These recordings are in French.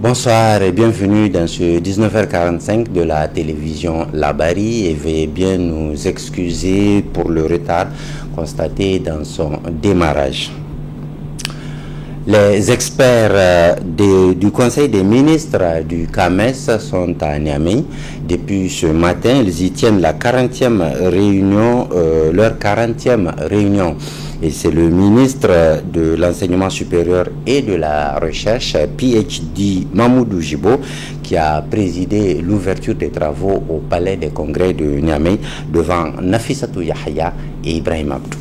Bonsoir et bienvenue dans ce 19h45 de la télévision Labari, et veuillez bien nous excuser pour le retard constaté dans son démarrage. Les experts du Conseil des ministres du CAMES sont à Niamey. Depuis ce matin, ils y tiennent la 40e réunion, leur 40e réunion. Et c'est le ministre de l'Enseignement supérieur et de la Recherche, PhD Mamoudou Jibo, qui a présidé l'ouverture des travaux au Palais des Congrès de Niamey devant Nafissatou Yahya et Ibrahim Abdou.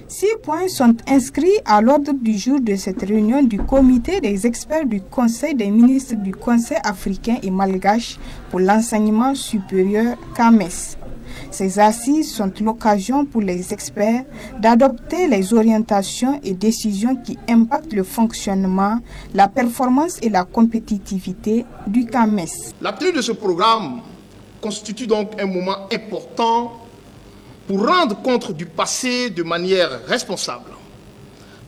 6 points sont inscrits à l'ordre du jour de cette réunion du comité des experts du Conseil des ministres du Conseil africain et malgache pour l'enseignement supérieur CAMES. Ces assises sont l'occasion pour les experts d'adopter les orientations et décisions qui impactent le fonctionnement, la performance et la compétitivité du CAMES. La tenue de ce programme constitue donc un moment important pour rendre compte du passé de manière responsable,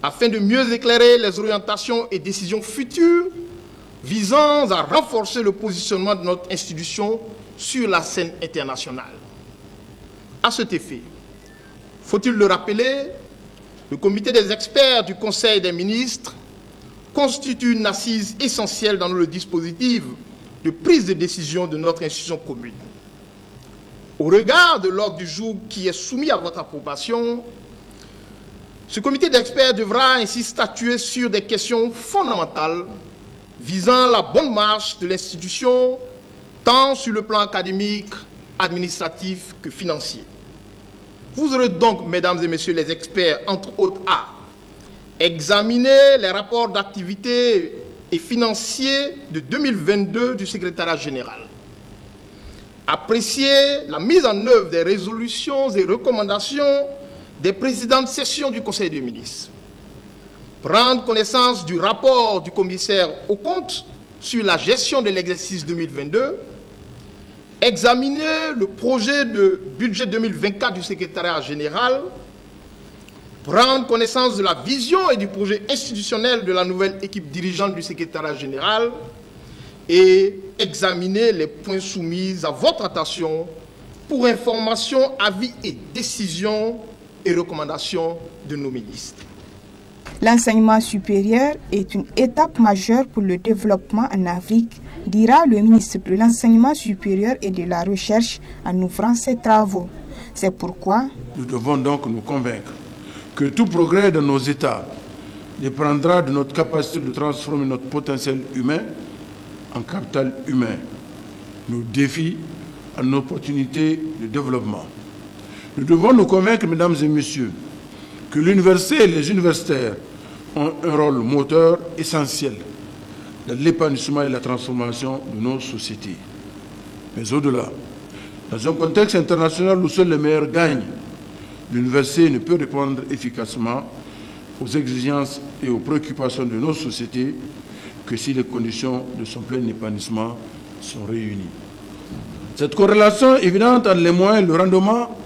afin de mieux éclairer les orientations et décisions futures visant à renforcer le positionnement de notre institution sur la scène internationale. À cet effet, faut-il le rappeler, le comité des experts du Conseil des ministres constitue une assise essentielle dans le dispositif de prise de décision de notre institution commune. Au regard de l'ordre du jour qui est soumis à votre approbation, ce comité d'experts devra ainsi statuer sur des questions fondamentales visant la bonne marche de l'institution, tant sur le plan académique, administratif que financier. Vous aurez donc, mesdames et messieurs les experts, entre autres, à examiner les rapports d'activité et financiers de 2022 du secrétariat général, apprécier la mise en œuvre des résolutions et recommandations des présidentes sessions du Conseil des ministres, prendre connaissance du rapport du commissaire aux comptes sur la gestion de l'exercice 2022, examiner le projet de budget 2024 du secrétariat général, prendre connaissance de la vision et du projet institutionnel de la nouvelle équipe dirigeante du secrétariat général et examiner les points soumis à votre attention pour information, avis et décisions et recommandations de nos ministres. L'enseignement supérieur est une étape majeure pour le développement en Afrique, dira le ministre de l'Enseignement supérieur et de la Recherche en ouvrant ses travaux. C'est pourquoi nous devons donc nous convaincre que tout progrès de nos États dépendra de notre capacité de transformer notre potentiel humain en capital humain, nos défis en opportunités de développement. Nous devons nous convaincre, mesdames et messieurs, que l'université et les universitaires ont un rôle moteur essentiel dans l'épanouissement et la transformation de nos sociétés. Mais au-delà, dans un contexte international où seuls les meilleurs gagnent, l'université ne peut répondre efficacement aux exigences et aux préoccupations de nos sociétés que si les conditions de son plein épanouissement sont réunies. Cette corrélation évidente entre les moyens et le rendement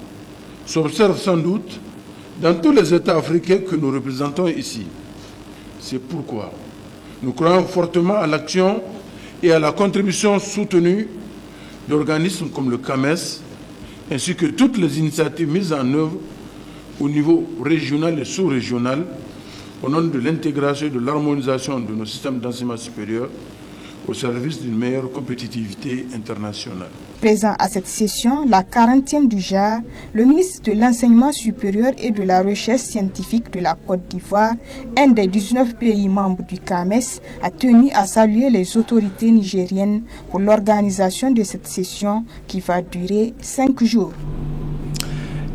s'observe sans doute dans tous les États africains que nous représentons ici. C'est pourquoi nous croyons fortement à l'action et à la contribution soutenue d'organismes comme le CAMES, ainsi que toutes les initiatives mises en œuvre au niveau régional et sous-régional au nom de l'intégration et de l'harmonisation de nos systèmes d'enseignement supérieur au service d'une meilleure compétitivité internationale. Présent à cette session, la 40e du genre, le ministre de l'Enseignement supérieur et de la Recherche scientifique de la Côte d'Ivoire, un des 19 pays membres du CAMES, a tenu à saluer les autorités nigériennes pour l'organisation de cette session qui va durer 5 jours.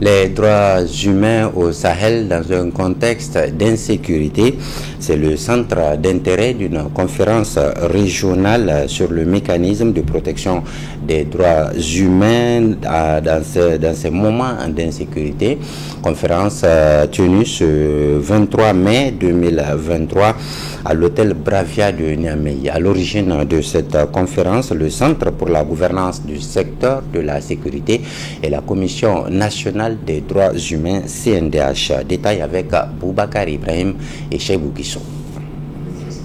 Les droits humains au Sahel dans un contexte d'insécurité, c'est le centre d'intérêt d'une conférence régionale sur le mécanisme de protection des droits humains dans ces moments d'insécurité. Conférence tenue ce 23 mai 2023 à l'hôtel Bravia de Niamey. À l'origine de cette conférence, le Centre pour la gouvernance du secteur de la sécurité et la Commission nationale des droits humains CNDH. Détail avec Boubacar Ibrahim et Cheibou Guissou.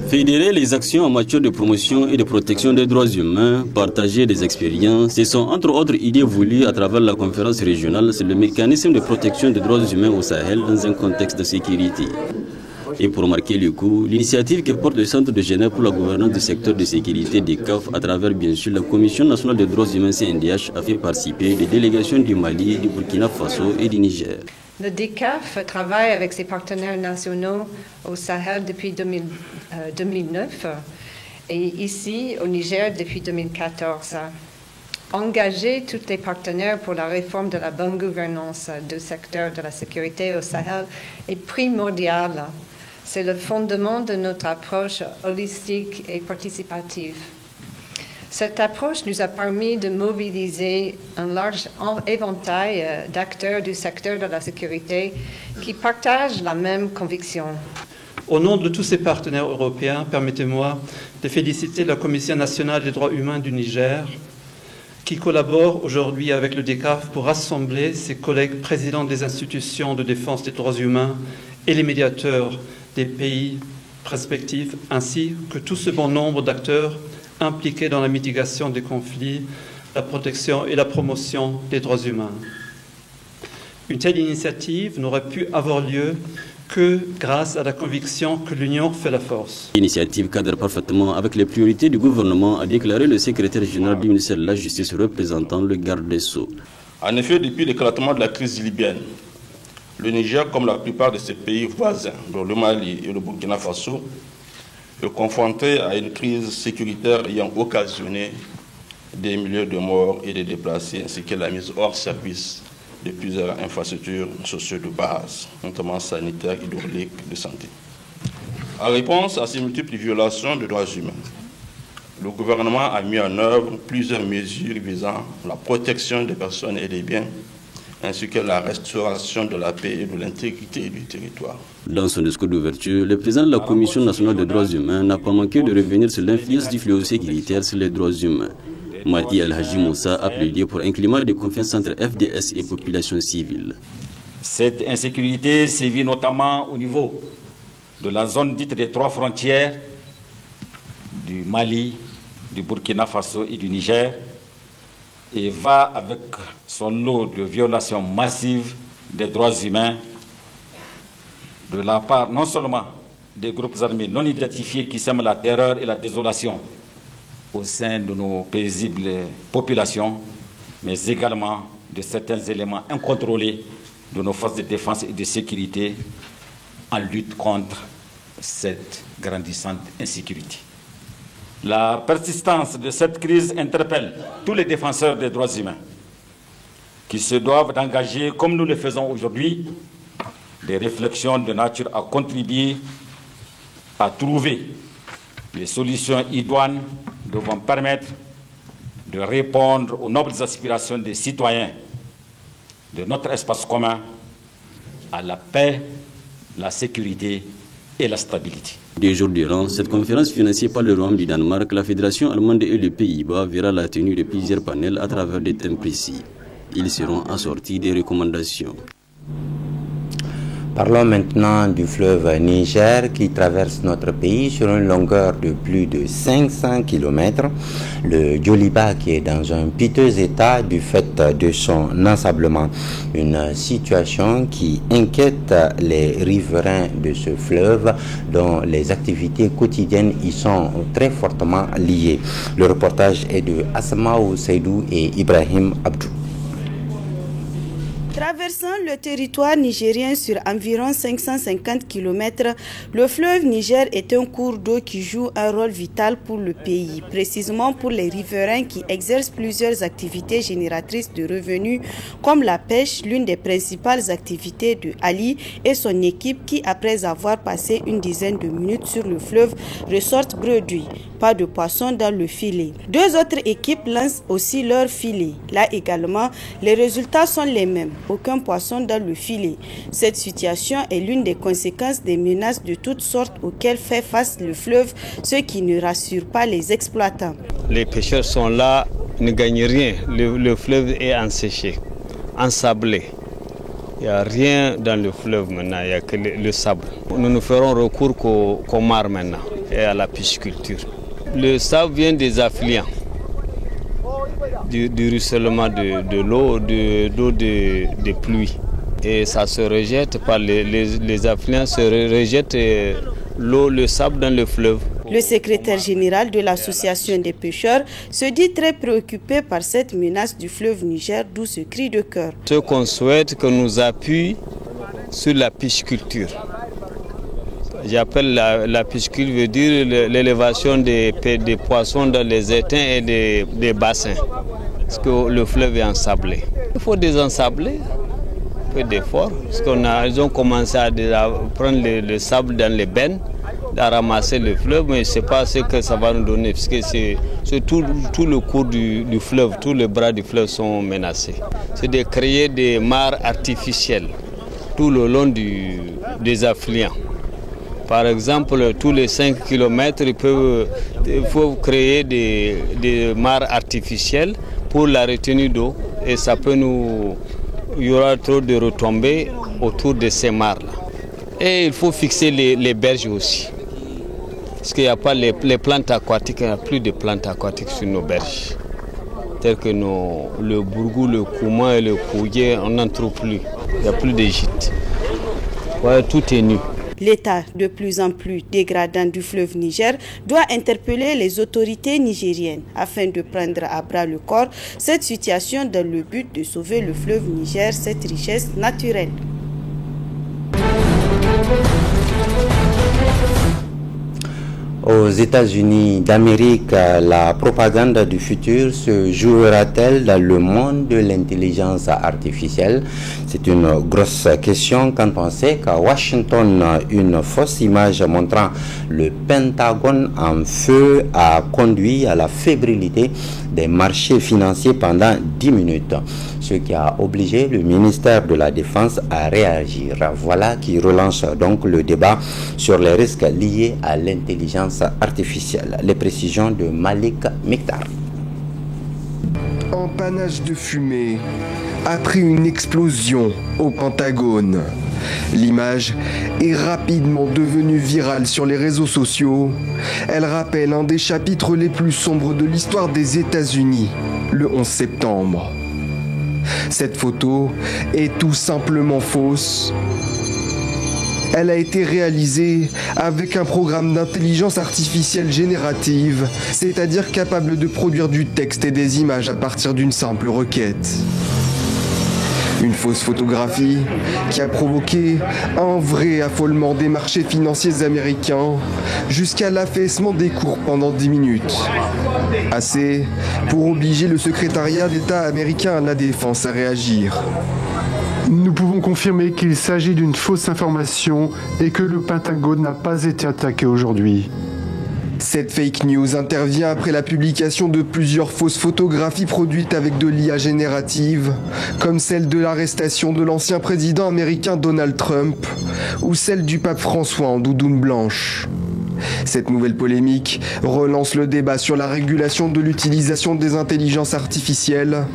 Fédérer les actions en matière de promotion et de protection des droits humains, partager des expériences, ce sont entre autres idées voulues à travers la conférence régionale sur le mécanisme de protection des droits humains au Sahel dans un contexte de sécurité. Et pour marquer le coup, l'initiative que porte le Centre de Genève pour la gouvernance du secteur de sécurité des CAF à travers bien sûr la Commission nationale des droits humains CNDH a fait participer des délégations du Mali, du Burkina Faso et du Niger. Le DCAF travaille avec ses partenaires nationaux au Sahel depuis 2009 et ici au Niger depuis 2014. Engager tous les partenaires pour la réforme de la bonne gouvernance du secteur de la sécurité au Sahel est primordial. C'est le fondement de notre approche holistique et participative. Cette approche nous a permis de mobiliser un large éventail d'acteurs du secteur de la sécurité qui partagent la même conviction. Au nom de tous ces partenaires européens, permettez-moi de féliciter la Commission nationale des droits humains du Niger, qui collabore aujourd'hui avec le DCAF pour rassembler ses collègues présidents des institutions de défense des droits humains et les médiateurs des pays respectifs, ainsi que tout ce bon nombre d'acteurs impliqués dans la mitigation des conflits, la protection et la promotion des droits humains. Une telle initiative n'aurait pu avoir lieu que grâce à la conviction que l'union fait la force. L'initiative cadre parfaitement avec les priorités du gouvernement, a déclaré le secrétaire général du ministère de la Justice représentant le garde des Sceaux. En effet, depuis l'éclatement de la crise libyenne, le Niger, comme la plupart de ses pays voisins, dont le Mali et le Burkina Faso, est confronté à une crise sécuritaire ayant occasionné des milliers de morts et de déplacés, ainsi que la mise hors service de plusieurs infrastructures sociales de base, notamment sanitaires, hydrauliques, de santé. En réponse à ces multiples violations de droits humains, le gouvernement a mis en œuvre plusieurs mesures visant la protection des personnes et des biens, ainsi que la restauration de la paix et de l'intégrité du territoire. Dans son discours d'ouverture, le président de la Commission nationale des droits humains n'a pas manqué de revenir sur l'influence du fléau sécuritaire sur les droits humains. Mahdi El-Haji Moussa a plaidé pour un climat de confiance entre FDS et population civile. Cette insécurité sévit notamment au niveau de la zone dite des trois frontières du Mali, du Burkina Faso et du Niger, et va avec son lot de violations massives des droits humains de la part non seulement des groupes armés non identifiés qui sèment la terreur et la désolation au sein de nos paisibles populations, mais également de certains éléments incontrôlés de nos forces de défense et de sécurité en lutte contre cette grandissante insécurité. La persistance de cette crise interpelle tous les défenseurs des droits humains qui se doivent d'engager, comme nous le faisons aujourd'hui, des réflexions de nature à contribuer à trouver les solutions idoines devant permettre de répondre aux nobles aspirations des citoyens de notre espace commun à la paix, la sécurité et la stabilité. 2 jours durant, cette conférence financée par le Royaume du Danemark, la Fédération allemande et les Pays-Bas verra la tenue de plusieurs panels à travers des thèmes précis. Ils seront assortis des recommandations. Parlons maintenant du fleuve Niger qui traverse notre pays sur une longueur de plus de 500 km. Le Djoliba qui est dans un piteux état du fait de son ensablement. Une situation qui inquiète les riverains de ce fleuve dont les activités quotidiennes y sont très fortement liées. Le reportage est de Asmaou Seydou et Ibrahim Abdou. Traversant le territoire nigérien sur environ 550 km, le fleuve Niger est un cours d'eau qui joue un rôle vital pour le pays, précisément pour les riverains qui exercent plusieurs activités génératrices de revenus, comme la pêche, l'une des principales activités de Ali et son équipe qui, après avoir passé une dizaine de minutes sur le fleuve, ressortent bredouilles. Pas de poissons dans le filet. 2 autres équipes lancent aussi leur filet. Là également, les résultats sont les mêmes. Aucun poisson dans le filet. Cette situation est l'une des conséquences des menaces de toutes sortes auxquelles fait face le fleuve, ce qui ne rassure pas les exploitants. Les pêcheurs sont là, ne gagnent rien. Le fleuve est enséché, ensablé. Il n'y a rien dans le fleuve maintenant, il n'y a que le sable. Nous ne ferons recours qu'au mar maintenant. et à la pisciculture. Le sable vient des affluents, du ruissellement de l'eau, de pluie. Et ça se rejette par les affluents, se rejettent l'eau, le sable dans le fleuve. Le secrétaire général de l'association des pêcheurs se dit très préoccupé par cette menace du fleuve Niger, d'où ce cri de cœur. Ce qu'on souhaite, qu'on nous appuie sur la pisciculture. J'appelle la pisciculture, veut dire l'élévation des poissons dans les étangs et des bassins. Parce que le fleuve est ensablé. Il faut désensabler, un peu d'effort. Parce qu'ils ont commencé à prendre le sable dans les bennes, à ramasser le fleuve, mais je ne sais pas ce que ça va nous donner, parce que c'est tout le cours du fleuve, tous les bras du fleuve sont menacés. C'est de créer des mares artificielles tout le long des affluents. Par exemple, tous les 5 km, il faut créer des mares artificielles pour la retenue d'eau. Et ça peut il y aura trop de retombées autour de ces mares-là. Et il faut fixer les berges aussi. Parce qu'il n'y a pas les plantes aquatiques, il n'y a plus de plantes aquatiques sur nos berges. Telles que le bourgou, le kouma et le kouye, on n'en trouve plus. Il n'y a plus de gîtes. Ouais, tout est nu. L'état de plus en plus dégradant du fleuve Niger doit interpeller les autorités nigériennes afin de prendre à bras le corps cette situation dans le but de sauver le fleuve Niger, cette richesse naturelle. Aux États-Unis d'Amérique, la propagande du futur se jouera-t-elle dans le monde de l'intelligence artificielle? C'est une grosse question quand on sait qu'à Washington, une fausse image montrant le Pentagone en feu a conduit à la fébrilité des marchés financiers pendant 10 minutes, ce qui a obligé le ministère de la Défense à réagir. Voilà qui relance donc le débat sur les risques liés à l'intelligence artificielle. Les précisions de Malik Miktar. En panache de fumée, après une explosion au Pentagone. L'image est rapidement devenue virale sur les réseaux sociaux. Elle rappelle un des chapitres les plus sombres de l'histoire des États-Unis, le 11 septembre. Cette photo est tout simplement fausse. Elle a été réalisée avec un programme d'intelligence artificielle générative, c'est-à-dire capable de produire du texte et des images à partir d'une simple requête. Une fausse photographie qui a provoqué un vrai affolement des marchés financiers américains jusqu'à l'affaissement des cours pendant 10 minutes. Assez pour obliger le secrétariat d'État américain à la Défense à réagir. Nous pouvons confirmer qu'il s'agit d'une fausse information et que le Pentagone n'a pas été attaqué aujourd'hui. Cette fake news intervient après la publication de plusieurs fausses photographies produites avec de l'IA générative, comme celle de l'arrestation de l'ancien président américain Donald Trump ou celle du pape François en doudoune blanche. Cette nouvelle polémique relance le débat sur la régulation de l'utilisation des intelligences artificielles.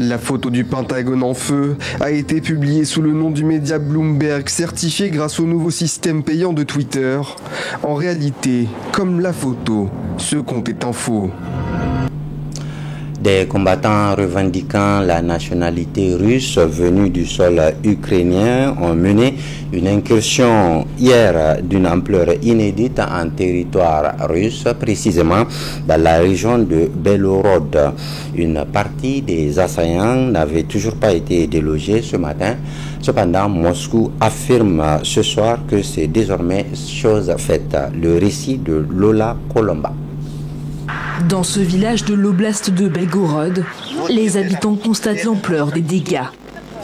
La photo du Pentagone en feu a été publiée sous le nom du média Bloomberg, certifié grâce au nouveau système payant de Twitter. En réalité, comme la photo, ce compte est en faux. Des combattants revendiquant la nationalité russe venus du sol ukrainien ont mené une incursion hier d'une ampleur inédite en territoire russe, précisément dans la région de Belgorod. Une partie des assaillants n'avait toujours pas été délogée ce matin. Cependant, Moscou affirme ce soir que c'est désormais chose faite. Le récit de Lola Colomba. Dans ce village de l'oblast de Belgorod, les habitants constatent l'ampleur des dégâts.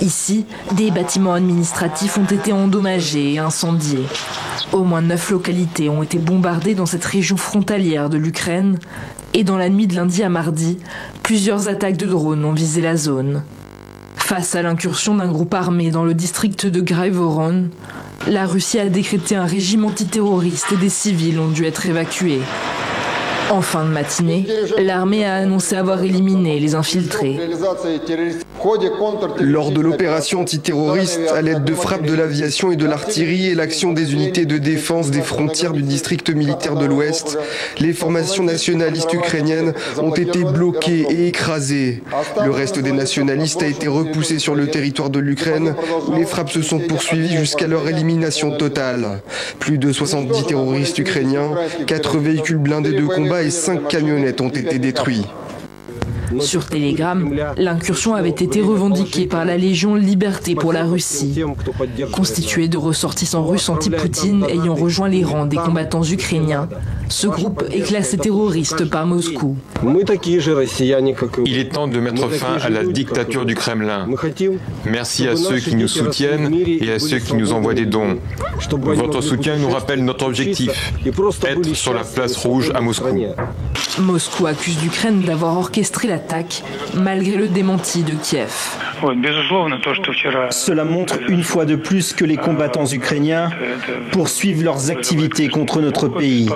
Ici, des bâtiments administratifs ont été endommagés et incendiés. Au moins 9 localités ont été bombardées dans cette région frontalière de l'Ukraine. Et dans la nuit de lundi à mardi, plusieurs attaques de drones ont visé la zone. Face à l'incursion d'un groupe armé dans le district de Graivoron, la Russie a décrété un régime antiterroriste et des civils ont dû être évacués. En fin de matinée, l'armée a annoncé avoir éliminé les infiltrés. Lors de l'opération antiterroriste, à l'aide de frappes de l'aviation et de l'artillerie et l'action des unités de défense des frontières du district militaire de l'Ouest, les formations nationalistes ukrainiennes ont été bloquées et écrasées. Le reste des nationalistes a été repoussé sur le territoire de l'Ukraine, où les frappes se sont poursuivies jusqu'à leur élimination totale. Plus de 70 terroristes ukrainiens, 4 véhicules blindés de combat et 5 camionnettes ont été détruits. Sur Telegram, l'incursion avait été revendiquée par la Légion Liberté pour la Russie, constituée de ressortissants russes anti-Poutine ayant rejoint les rangs des combattants ukrainiens. Ce groupe est classé terroriste par Moscou. Il est temps de mettre fin à la dictature du Kremlin. Merci à ceux qui nous soutiennent et à ceux qui nous envoient des dons. Votre soutien nous rappelle notre objectif, être sur la place rouge à Moscou. Moscou accuse l'Ukraine d'avoir orchestré l'attaque, malgré le démenti de Kiev. Cela montre une fois de plus que les combattants ukrainiens poursuivent leurs activités contre notre pays.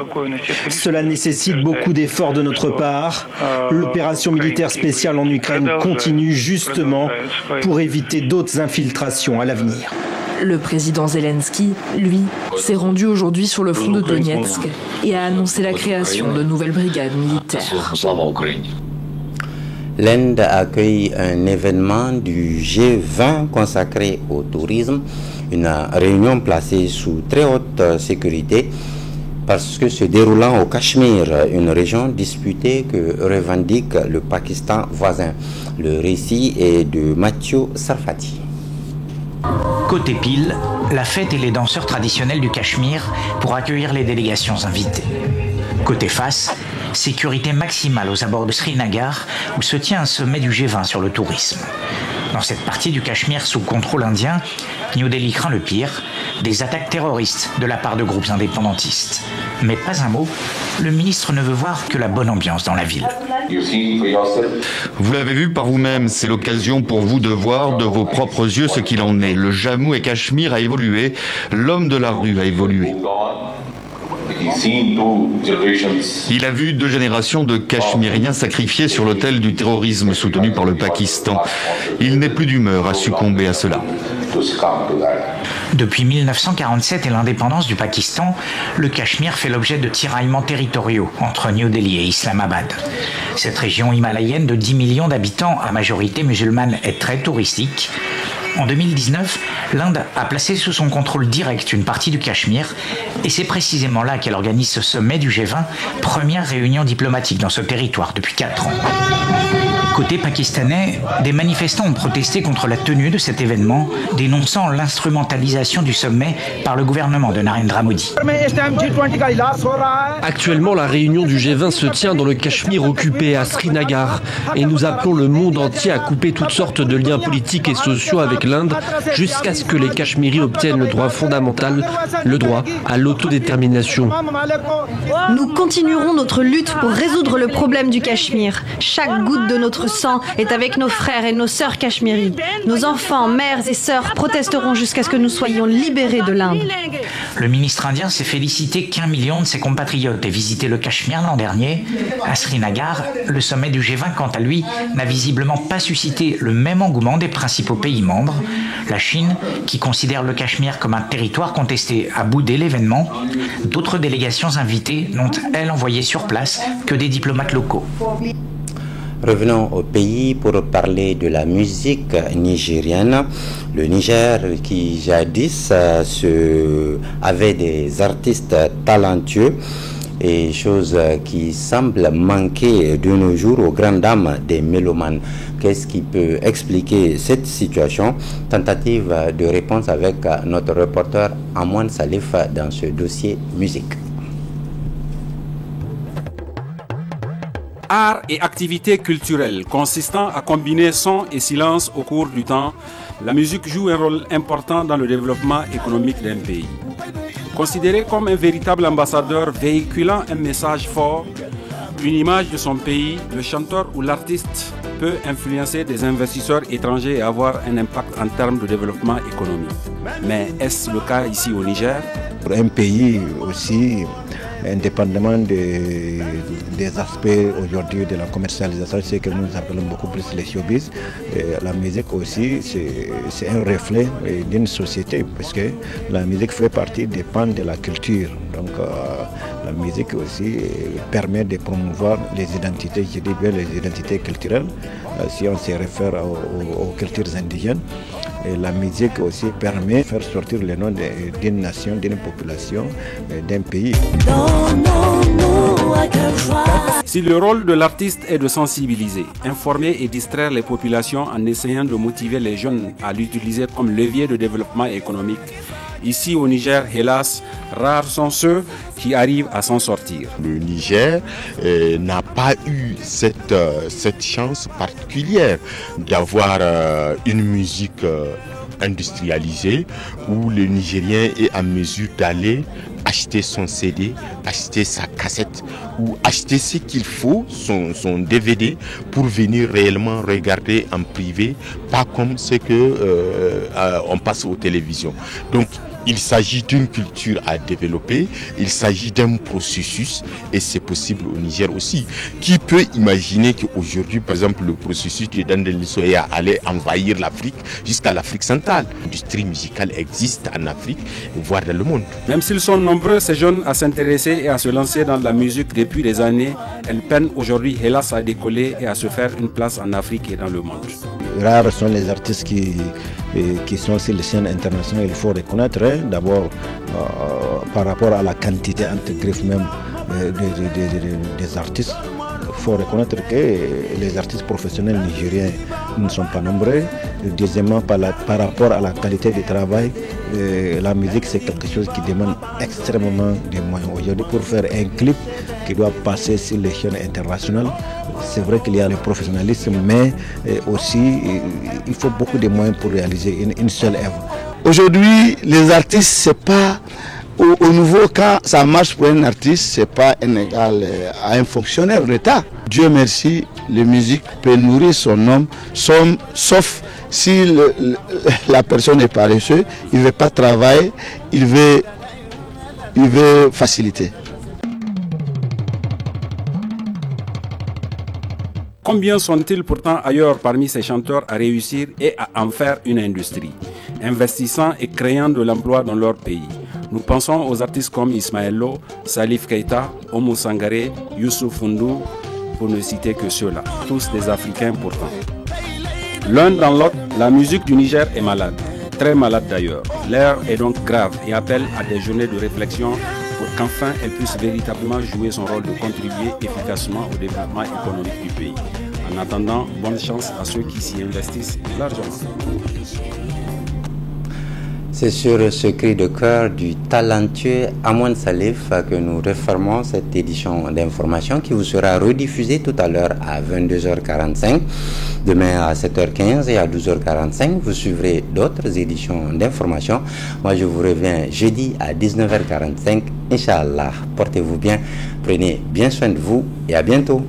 Cela nécessite beaucoup d'efforts de notre part. L'opération militaire spéciale en Ukraine continue justement pour éviter d'autres infiltrations à l'avenir. Le président Zelensky, lui, s'est rendu aujourd'hui sur le front de Donetsk et a annoncé la création de nouvelles brigades militaires. L'Inde accueille un événement du G20 consacré au tourisme, une réunion placée sous très haute sécurité parce que se déroulant au Cachemire, une région disputée que revendique le Pakistan voisin. Le récit est de Mathieu Sarfati. Côté pile, la fête et les danseurs traditionnels du Cachemire pour accueillir les délégations invitées. Côté face, sécurité maximale aux abords de Srinagar où se tient un sommet du G20 sur le tourisme. Dans cette partie du Cachemire sous contrôle indien, New Delhi craint le pire, des attaques terroristes de la part de groupes indépendantistes. Mais pas un mot, le ministre ne veut voir que la bonne ambiance dans la ville. Vous l'avez vu par vous-même, c'est l'occasion pour vous de voir de vos propres yeux ce qu'il en est. Le Jammu et Cachemire a évolué, l'homme de la rue a évolué. Il a vu 2 générations de Cachemiriens sacrifiés sur l'autel du terrorisme soutenu par le Pakistan. Il n'est plus d'humeur à succomber à cela. Depuis 1947 et l'indépendance du Pakistan, le Cachemire fait l'objet de tiraillements territoriaux entre New Delhi et Islamabad. Cette région himalayenne de 10 millions d'habitants à majorité musulmane est très touristique. En 2019, l'Inde a placé sous son contrôle direct une partie du Cachemire et c'est précisément là qu'elle organise ce sommet du G20, première réunion diplomatique dans ce territoire depuis 4 ans. Côté pakistanais, des manifestants ont protesté contre la tenue de cet événement, dénonçant l'instrumentalisation du sommet par le gouvernement de Narendra Modi. Actuellement, la réunion du G20 se tient dans le Cachemire occupé à Srinagar et nous appelons le monde entier à couper toutes sortes de liens politiques et sociaux avec l'Inde jusqu'à ce que les Cachemiris obtiennent le droit fondamental, le droit à l'autodétermination. Nous continuerons notre lutte pour résoudre le problème du Cachemire. Chaque goutte de notre sang est avec nos frères et nos sœurs cachemiris. Nos enfants, mères et sœurs protesteront jusqu'à ce que nous soyons libérés de l'Inde. Le ministre indien s'est félicité qu'1 million de ses compatriotes aient visité le Cachemire l'an dernier. À Srinagar, le sommet du G20, quant à lui, n'a visiblement pas suscité le même engouement des principaux pays membres. La Chine, qui considère le Cachemire comme un territoire contesté, a boudé l'événement. D'autres délégations invitées n'ont, elles, envoyé sur place que des diplomates locaux. Revenons au pays pour parler de la musique nigérienne. Le Niger, qui jadis avait des artistes talentueux, et chose qui semble manquer de nos jours aux grandes dames des mélomanes. Qu'est-ce qui peut expliquer cette situation? Tentative de réponse avec notre reporter Amouane Salif dans ce dossier musique. Art et activités culturelles consistant à combiner son et silence au cours du temps, la musique joue un rôle important dans le développement économique d'un pays. Considéré comme un véritable ambassadeur véhiculant un message fort, une image de son pays, le chanteur ou l'artiste peut influencer des investisseurs étrangers et avoir un impact en termes de développement économique. Mais est-ce le cas ici au Niger? Pour un pays aussi indépendamment des aspects aujourd'hui de la commercialisation, c'est que nous appelons beaucoup plus les showbiz. La musique aussi, c'est un reflet d'une société, parce que la musique fait partie des pans de la culture. Donc la musique aussi permet de promouvoir les identités, je dis bien les identités culturelles, si on se réfère aux cultures indigènes. Et la musique aussi permet de faire sortir le nom d'une nation, d'une population, d'un pays. Si le rôle de l'artiste est de sensibiliser, informer et distraire les populations en essayant de motiver les jeunes à l'utiliser comme levier de développement économique, ici au Niger, hélas, rares sont ceux qui arrivent à s'en sortir. Le Niger n'a pas eu cette chance particulière d'avoir une musique industrialisée où le Nigérien est en mesure d'aller acheter son CD, acheter sa cassette ou acheter ce qu'il faut, son DVD, pour venir réellement regarder en privé, pas comme ce que on passe aux télévisions. Donc il s'agit d'une culture à développer, il s'agit d'un processus et c'est possible au Niger aussi. Qui peut imaginer qu'aujourd'hui, par exemple, le processus de Dandeli Soya allait envahir l'Afrique jusqu'à l'Afrique centrale? L'industrie musicale existe en Afrique, voire dans le monde. Même s'ils sont nombreux, ces jeunes à s'intéresser et à se lancer dans la musique depuis des années, elles peinent aujourd'hui, hélas, à décoller et à se faire une place en Afrique et dans le monde. Rares sont les artistes qui sont sur les scènes internationales, il faut reconnaître. D'abord, par rapport à la quantité entre griffes même des artistes, il faut reconnaître que les artistes professionnels nigériens ne sont pas nombreux. Deuxièmement, par rapport à la qualité du travail, la musique c'est quelque chose qui demande extrêmement de moyens. Aujourd'hui, pour faire un clip qui doit passer sur les chaînes internationales, c'est vrai qu'il y a le professionnalisme, mais aussi il faut beaucoup de moyens pour réaliser une seule œuvre. Aujourd'hui, les artistes, c'est pas au nouveau, quand ça marche pour un artiste, c'est pas un égal à un fonctionnaire d'État. Dieu merci, la musique peut nourrir son homme, sauf si la personne est paresseuse, il ne veut pas travailler, il veut faciliter. Combien sont-ils pourtant ailleurs parmi ces chanteurs à réussir et à en faire une industrie, investissant et créant de l'emploi dans leur pays? Nous pensons aux artistes comme Ismaël Lo, Salif Keita, Oumou Sangaré, Youssouf Foundou, pour ne citer que ceux-là, tous des Africains pourtant. L'un dans l'autre, la musique du Niger est malade, très malade d'ailleurs. L'heure est donc grave et appelle à des journées de réflexion pour qu'enfin elle puisse véritablement jouer son rôle de contribuer efficacement au développement économique du pays. En attendant, bonne chance à ceux qui s'y investissent largement. C'est sur ce cri de cœur du talentueux Amouane Salif que nous refermons cette édition d'information qui vous sera rediffusée tout à l'heure à 22h45. Demain à 7h15 et à 12h45, vous suivrez d'autres éditions d'information. Moi, je vous reviens jeudi à 19h45. Inch'Allah, portez-vous bien, prenez bien soin de vous et à bientôt.